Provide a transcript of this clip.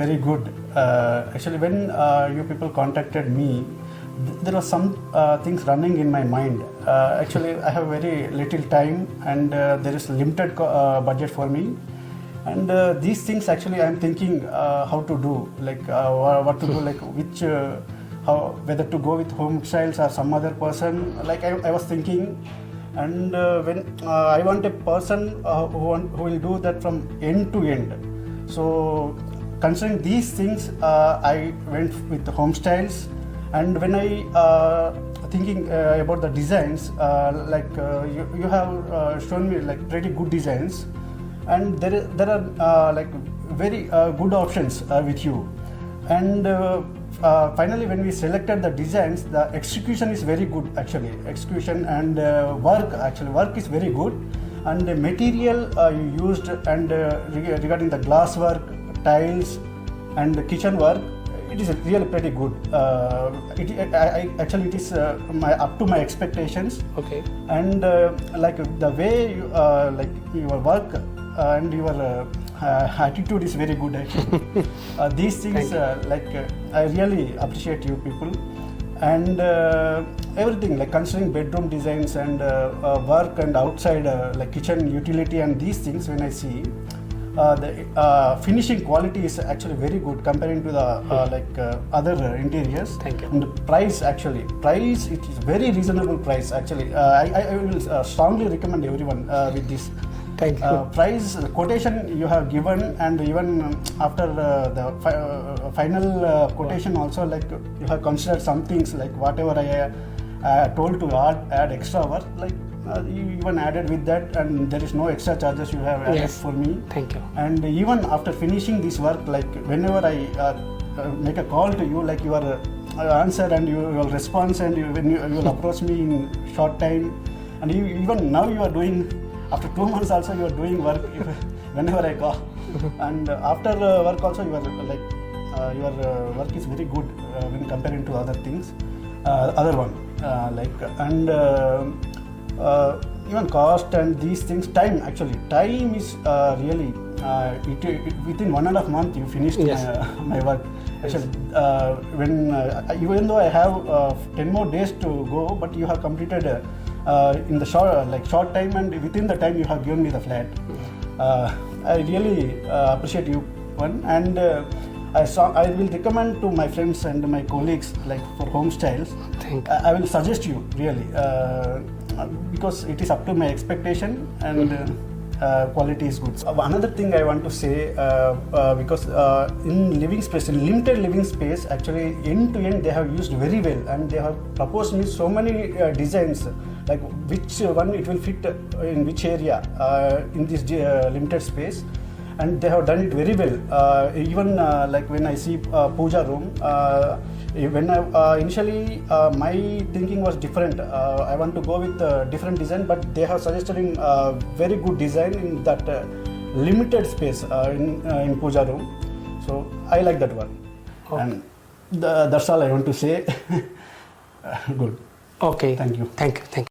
very good. Actually, when you people contacted me, there was some things running in my mind. Actually, I have very little time and there is limited budget for me. And these things actually I am thinking how to do, like what to do, like which, whether to go with HomeStyles or some other person. Like I was thinking, and when I want a person who will do that from end to end. So considering these things, I went with the HomeStyles. And when I thinking about the designs, you have shown me like pretty good designs, and there are like very good options with you. And finally, when we selected the designs, the execution is very good actually. Execution and work is very good, and the material you used, and regarding the glass work, tiles, and the kitchen work, it is really pretty good. It is up to my expectations. Okay. And like the way you, like your work and your attitude is very good actually. These things I really appreciate you people. And everything like considering bedroom designs and work and outside like kitchen utility and these things, when I see the finishing quality is actually very good comparing to the other interiors. Thank you. And the price, it is very reasonable price actually. I will strongly recommend everyone with this. Thank you. Price quotation you have given, and even after the final quotation also, like you have considered some things, like whatever I told to add extra work, like you even added with that, and there is no extra charges you have added for me. Thank you. And even after finishing this work, like whenever I make a call to you, like your answer and your response, and when you will approach me in short time, and even now you are doing, after 2 months also you are doing work whenever I call. And after work also you are like your work is very good when comparing to other things, other one even cost and these things. Time is really within 1.5 months you finished my work actually. When even though I have 10 more days to go, but you have completed in the short time, and within the time you have given me the flat. I really appreciate you one, and I will recommend to my friends and my colleagues like for HomeStyles. I will suggest you really because it is up to my expectation, and quality is good. Another thing I want to say, because in living space, in limited living space, actually end to end they have used very well, and they have proposed me so many designs, like which one it will fit in which area in this limited space, and they have done it very well. Even like when I see puja room, when initially my thinking was different. I want to go with different design, but they have suggested very good design in that limited space in puja room. So I like that one. Okay. And that's all I want to say. Good. Okay. Thank you. Thank you.